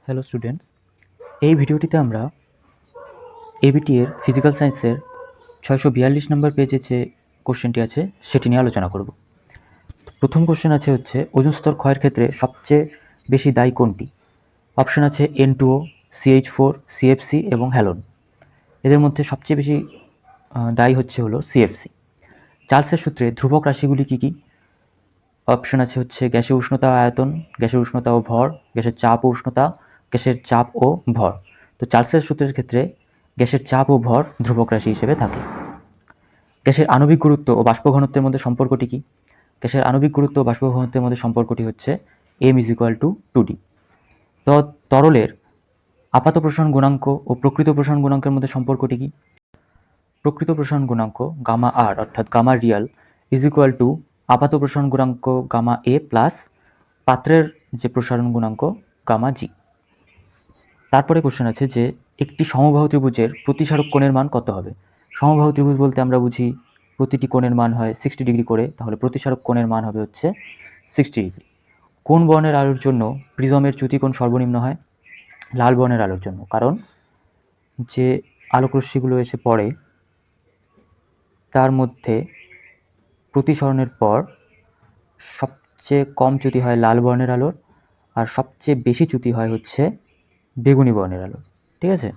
Hello students, এই ভিডিওটিতে আমরা এবিটি এর ফিজিক্যাল সায়েন্সের 642 নম্বর পেজে যে কোশ্চেনটি আছে সেটি নিয়ে আলোচনা করব। প্রথম কোশ্চেন হচ্ছে ওজোন স্তর ক্ষয়ের ক্ষেত্রে সবচেয়ে বেশি দায়ী কোনটি? অপশন আছে N2O, CH4, CFC এবং হ্যালোন। এদের মধ্যে সবচেয়ে বেশি দায়ী হলো CFC। চার্লসের সূত্রে ধ্রুবক রাশিগুলি কী কী? অপশন হচ্ছে গ্যাসের উষ্ণতা ও আয়তন, গ্যাসের উষ্ণতা ও ভর, গ্যাসের চাপ ও উষ্ণতা, গ্যাসের চাপ ও ভর। তো চার্লসের সূত্রের ক্ষেত্রে গ্যাসের চাপ ও ভর ধ্রুবক রাশি হিসেবে থাকে। গ্যাসের আণবিক গুরুত্ব ও বাষ্প ঘনত্বের মধ্যে সম্পর্কটি কি? গ্যাসের আণবিক গুরুত্ব ও বাষ্প ঘনত্বের মধ্যে সম্পর্কটি হচ্ছে m=2d। তো তরলের আপাত প্রসারণ গুণাঙ্ক ও প্রকৃত প্রসারণ গুণাঙ্কের মধ্যে সম্পর্কটি কি? প্রকৃত প্রসারণ গুণাঙ্ক গামা r অর্থাৎ গামা রিয়াল = আপাত প্রসারণ গুণাঙ্ক গামা a প্লাস পাত্রের যে প্রসারণ গুণাঙ্ক গামা জি। তারপরে কোশ্চেন আছে যে একটি সমবাহু ত্রিভুজের প্রতিসারক কোণের মান কত হবে? সমবাহু ত্রিভুজ বলতে আমরা বুঝি প্রতিটি কোণের মান হয় 60 ডিগ্রি করে, তাহলে প্রতিসারক কোণের মান হবে হচ্ছে 60 ডিগ্রি। কোন বর্ণের আলোর জন্য প্রিজমের চ্যুতিকোণ সর্বনিম্ন হয়? লাল বর্ণের আলোর জন্য, কারণ যে আলোকরশ্মিগুলো এসে পড়ে তার মধ্যে প্রতিসরণের পর সবচেয়ে কম চ্যুতি হয় লাল বর্ণের আলোর, আর সবচেয়ে বেশি চ্যুতি হয় হচ্ছে বেগুনি বর্ণের আলো। ঠিক আছে,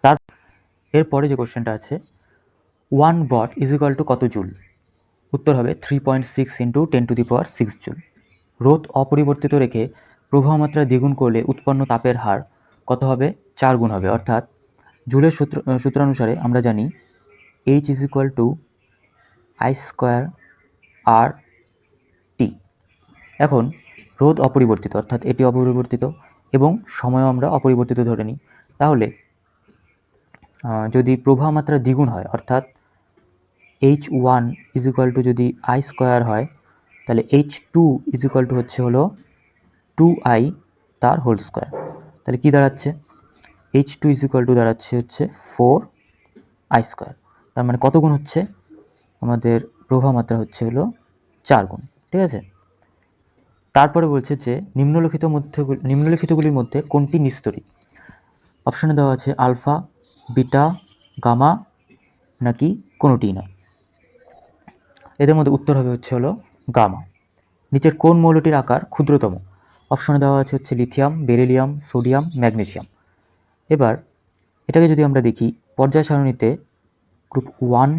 তার এরপরে যে কোশ্চেনটা আছে 1 ওয়াট কত জুল? উত্তর হবে 3.6 × 10⁶ জুল। রোধ অপরিবর্তিত রেখে প্রবাহ মাত্রা দ্বিগুণ করলে উৎপন্ন তাপের হার কত হবে? 4 গুণ হবে। অর্থাৎ জুলের সূত্রানুসারে আমরা জানি H = I²RT। এখন রোধ অপরিবর্তিত, অর্থাৎ এটি অপরিবর্তিত এবং সময়ও আমরা অপরিবর্তিত ধরে নিই। তাহলে যদি প্রবাহ মাত্রা দ্বিগুণ হয়, অর্থাৎ H1 যদি I² হয়, তাহলে H2 হলো 2I তার হোল স্কোয়ার। তাহলে কি দাঁড়াচ্ছে? H2 দাঁড়াচ্ছে হচ্ছে 4I²। তার মানে কত গুণ হচ্ছে? আমাদের প্রবাহ মাত্রা হলো 4 গুণ। ঠিক আছে, তারপরে বলছে যে নিম্নলিখিতগুলির মধ্যে কোনটি নিস্তরী? অপশানে দেওয়া আছে আলফা, বিটা, গামা নাকি কোনোটিই না। এদের মধ্যে উত্তর হবে হলো গামা। নিচের কোন মৌলটির আকার ক্ষুদ্রতম? অপশনে দেওয়া আছে হচ্ছে লিথিয়াম, বেরিলিয়াম, সোডিয়াম, ম্যাগনেসিয়াম। এবার এটাকে যদি আমরা দেখি পর্যায় সারণীতে গ্রুপ 1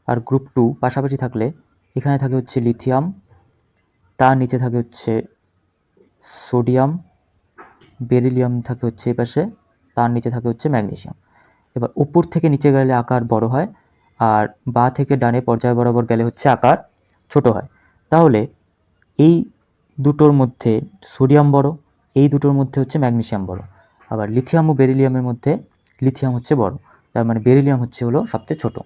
আর গ্রুপ 2 পাশাপাশি থাকলে এখানে থাকে হচ্ছে লিথিয়াম, তার নিচে থাকে হচ্ছে সোডিয়াম, বেরিলিয়াম থাকে হচ্ছে এই পাশে, তার নিচে থাকে হচ্ছে ম্যাগনেসিয়াম। এবার উপর থেকে নিচে গেলে আকার বড় হয়, আর বাঁ থেকে ডানে পর্যায় বরাবর গেলে হচ্ছে আকার ছোট হয়। তাহলে এই দুটোর মধ্যে সোডিয়াম বড়, এই দুটোর মধ্যে হচ্ছে ম্যাগনেসিয়াম বড়। আবার লিথিয়াম ও বেরিলিয়ামের মধ্যে লিথিয়াম হচ্ছে বড়, তার মানে বেরিলিয়াম হলো সবচেয়ে ছোট।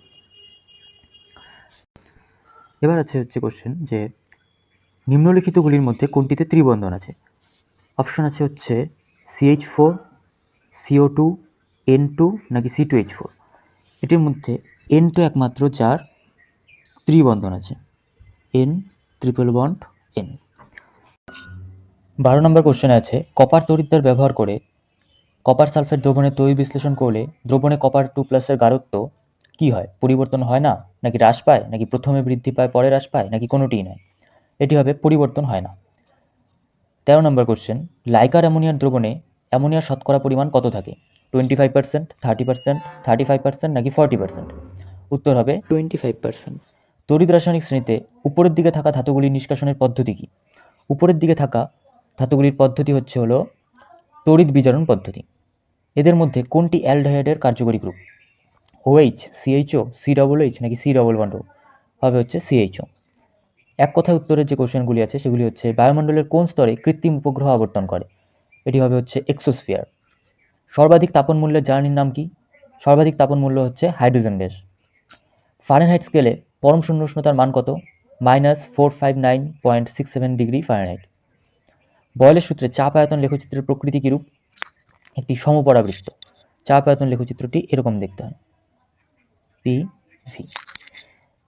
এবার হচ্ছে কোশ্চেন যে নিম্নলিখিতগুলির মধ্যে কোনটিতে ত্রিবন্ধন আছে? অপশন আছে হচ্ছে CH4, CO2, N2 নাকি C2H4। এটির মধ্যে N2 একমাত্র যার ত্রিবন্ধন আছে, N ট্রিপল বন্ড N। 12 নম্বর কোশ্চেন আছে কপার তড়িৎদ্বার ব্যবহার করে কপার সালফেট দ্রবণের তড়িৎ বিশ্লেষণ করলে দ্রবণে কপার 2+ এর গাঢ়ত্ব কি হয়? পরিবর্তন হয় না, নাকি হ্রাস পায়, নাকি প্রথমে বৃদ্ধি পায় পরে হ্রাস পায়, নাকি কোনোটিই নয়? এটি হবে পরিবর্তন হয় না। 13 নম্বর কোশ্চেন লাইকার অ্যামোনিয়ার দ্রবণে অ্যামোনিয়ার শতকরা পরিমাণ কত থাকে? 25%, 30%, 35% নাকি 40%? উত্তর হবে 25%। তড়িৎ রাসায়নিক শ্রেণীতে উপরের দিকে থাকা ধাতুগুলির নিষ্কাশনের পদ্ধতি কি? উপরের দিকে থাকা ধাতুগুলির পদ্ধতি হলো তড়িৎ বিজারণ পদ্ধতি। এদের মধ্যে কোনটি অ্যালডিহাইডের কার্যকরী গ্রুপ? OH, CHO, COOH নাকি C ডবল বন্ড O? হবে হচ্ছে CHO। এক কথায় উত্তরের যে কোশ্চেনগুলি আছে সেগুলি হচ্ছে বায়ুমণ্ডলের কোন স্তরে কৃত্রিম উপগ্রহ আবর্তন করে? এটি হবে হচ্ছে এক্সোস্ফিয়ার। সর্বাধিক তাপন মূল্যের জ্বালানির নাম কি? সর্বাধিক তাপন মূল্য হচ্ছে হাইড্রোজেন গ্যাস। ফারেনহাইট স্কেলে পরম শূন্য উষ্ণতার মান কত? -459.67 ডিগ্রি ফারেনহাইট। বয়লের সূত্রে চাপ আয়তন লেখচিত্রের প্রকৃতি কিরূপ? একটি সমপরাবৃত্ত। চাপ আয়তন লেখচিত্রটি এরকম দেখতে হয়, PV।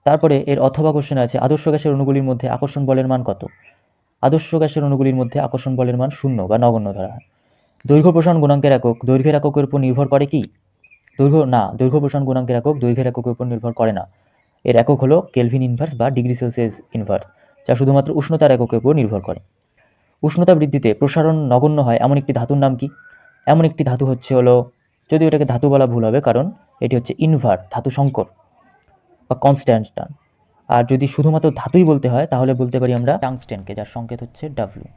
তারপরে এর অথবা কোশ্চেন আছে আদর্শ গ্যাসের অণুগুলির মধ্যে আকর্ষণ বলের মান কত? আদর্শ গ্যাসের অণুগুলির মধ্যে আকর্ষণ বলের মান 0 বা নগণ্য ধরা হয়। দৈর্ঘ্য প্রসারণ গুণাঙ্কের একক দৈর্ঘ্যের এককের উপর নির্ভর করে কি? দৈর্ঘ্য প্রসারণ গুণাঙ্কের একক দৈর্ঘ্যের এককের উপর নির্ভর করে না। এর একক হলো কেলভিন ইনভার্স বা ডিগ্রি সেলসিয়াস ইনভার্স, যা শুধুমাত্র উষ্ণতার এককের উপর নির্ভর করে। উষ্ণতা বৃদ্ধিতে প্রসারণ নগণ্য হয় এমন একটি ধাতুর নাম কি? এমন একটি ধাতু হলো, যদিও এটাকে ধাতু বলা ভুল হবে, কারণ এটি হচ্ছে ইনভার্ট ধাতু সংকর বা কনস্ট্যান্ট। আর যদি শুধুমাত্র ধাতুই বলতে হয় তাহলে বলতে পারি আমরা টাংস্টেনকে, যার সংকেত হচ্ছে ডাব্লিউ।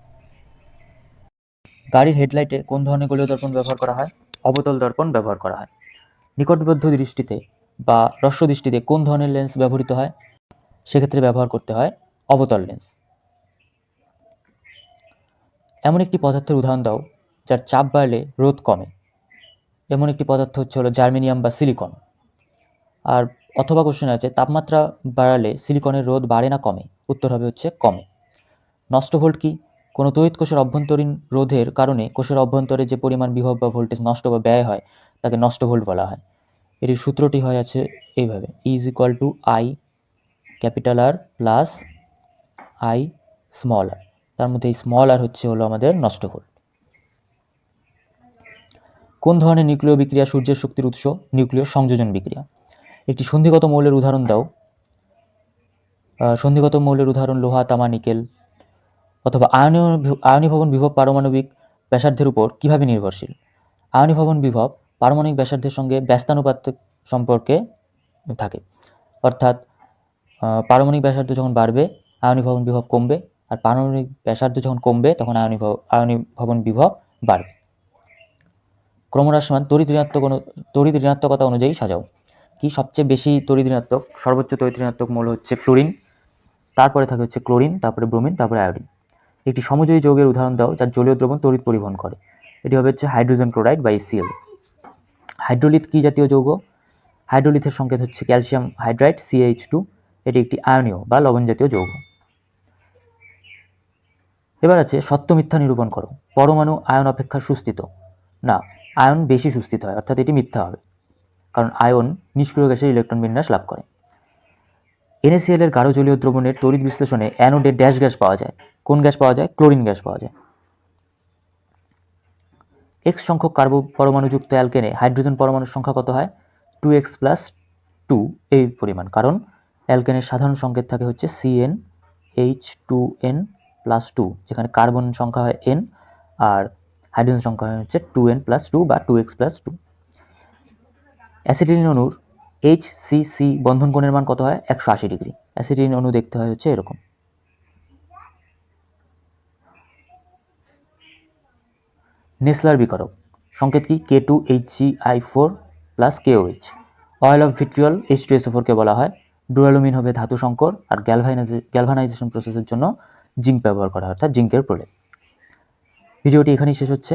গাড়ির হেডলাইটে কোন ধরনের গোলীয় দর্পণ ব্যবহার করা হয়? অবতল দর্পণ ব্যবহার করা হয়। নিকটবদ্ধ দৃষ্টিতে বা হ্রস্ব দৃষ্টিতে কোন ধরনের লেন্স ব্যবহৃত হয়? সেক্ষেত্রে ব্যবহার করতে হয় অবতল লেন্স। এমন একটি পদার্থের উদাহরণ দাও যার চাপ বাড়লে রোধ কমে। এমন একটি পদার্থ হলো জার্মেনিয়াম বা সিলিকন। আর অথবা কোশ্চেন আছে, তাপমাত্রা বাড়ালে সিলিকনের রোধ বাড়ে না কমে? উত্তর হবে হচ্ছে কমে। নষ্ট ভোল্ট কি? কোনো তড়িৎ কোষের অভ্যন্তরীণ রোধের কারণে কোষের অভ্যন্তরে যে পরিমাণ বিভব বা ভোল্টেজ নষ্ট বা ব্যয় হয় তাকে নষ্ট ভোল্ট বলা হয়। এটির সূত্রটি হয় আছে এইভাবে, E=I capital R plus I small R. তার মধ্যে এই স্মল আর হলো আমাদের নষ্ট ভোল্ট। কোন ধরনের নিউক্লিয় বিক্রিয়া সূর্যের শক্তির উৎস? নিউক্লিয় সংযোজন বিক্রিয়া। একটি সন্ধিগত মৌলের উদাহরণ দাও। সন্ধিগত মৌলের উদাহরণ লোহা, তামা, নিকেল। অথবা আয়নীভবন বিভব পারমাণবিক ব্যাসার্ধের উপর কিভাবে নির্ভরশীল? আয়নীভবন বিভব পারমাণবিক ব্যাসার্ধের সঙ্গে ব্যস্তানুপাতিক সম্পর্কে থাকে, অর্থাৎ পারমাণবিক ব্যাসার্ধ যখন বাড়বে আয়নীভবন বিভব কমবে, আর পারমাণবিক ব্যাসার্ধ যখন কমবে তখন আয়নীভবন বিভব বাড়বে। ক্রমহ্রাসমান তড়িৎ ঋণাত্মকতা অনুযায়ী সাজাও। কি সবচেয়ে বেশি তড়িৎ ঋণাত্মক, সর্বোচ্চ তড়িৎ ঋণাত্মক মৌল হচ্ছে ফ্লোরিন, তারপরে থাকে হচ্ছে ক্লোরিন, তারপরে ব্রোমিন, তারপরে আয়োডিন। একটি সমযোজী যৌগের উদাহরণ দাও যার জলীয় দ্রবণ তড়িৎ পরিবহন করে। এটি হবে হচ্ছে হাইড্রোজেন ক্লোরাইড বা HCl। হাইড্রোলিথ কি জাতীয় যৌগ? হাইড্রোলিথের সংকেত হচ্ছে ক্যালসিয়াম হাইড্রাইড CH2। এটি একটি আয়নীয় বা লবণ জাতীয় যৌগ। এবার আছে সত্য মিথ্যা নিরূপণ করো। পরমাণু আয়ন অপেক্ষা সুস্থিত না, আয়ন বেশি সুস্থিত হয়, অর্থাৎ এটি মিথ্যা হবে, কারণ আয়ন নিষ্ক্রিয় গ্যাসের ইলেকট্রন বিন্যাস লাভ করে। NaCl এর গাঢ় জলীয় দ্রবণের তড়িৎ বিশ্লেষণে অ্যানোডে ড্যাশ গ্যাস পাওয়া যায়। কোন গ্যাস পাওয়া যায়? ক্লোরিন গ্যাস পাওয়া যায়। X সংখ্যক কার্বো পরমাণুযুক্ত অ্যালকেনে হাইড্রোজেন পরমাণুর সংখ্যা কত হয়? 2x+2 এই পরিমাণ, কারণ অ্যালকেনের সাধারণ সংকেত থাকে হচ্ছে CnH2n+2, যেখানে কার্বন সংখ্যা হয় n আর হাইড্রোজেন সংখ্যা হয় হচ্ছে 2n+2 বা 2x+2। অ্যাসিটিলিন অণুর HCC বন্ধন কোণের মান কত হয়? 180 ডিগ্রি। অ্যাসিটিলিন অণু দেখতে হয় হচ্ছে এরকম। নেসলার বিকারক সংকেত কি? K2HgI4 KOH। Oil of vitriol H2SO4 কে বলা হয়। ডুরালুমিন হবে ধাতু সংকর, আর গ্যালভানাইজেশন প্রসেসের জন্য জিঙ্ক ব্যবহার করা হয়, অর্থাৎ জিঙ্কের প্রলেপ। ভিডিওটি এখানেই শেষ হচ্ছে।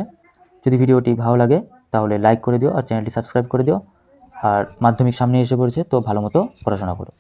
যদি ভিডিওটি ভালো লাগে তাহলে লাইক করে দিও আর চ্যানেলটি সাবস্ক্রাইব করে দিও। আর মাধ্যমিক সামনে এসে পড়েছে, তো ভালো মতো পড়াশোনা করো।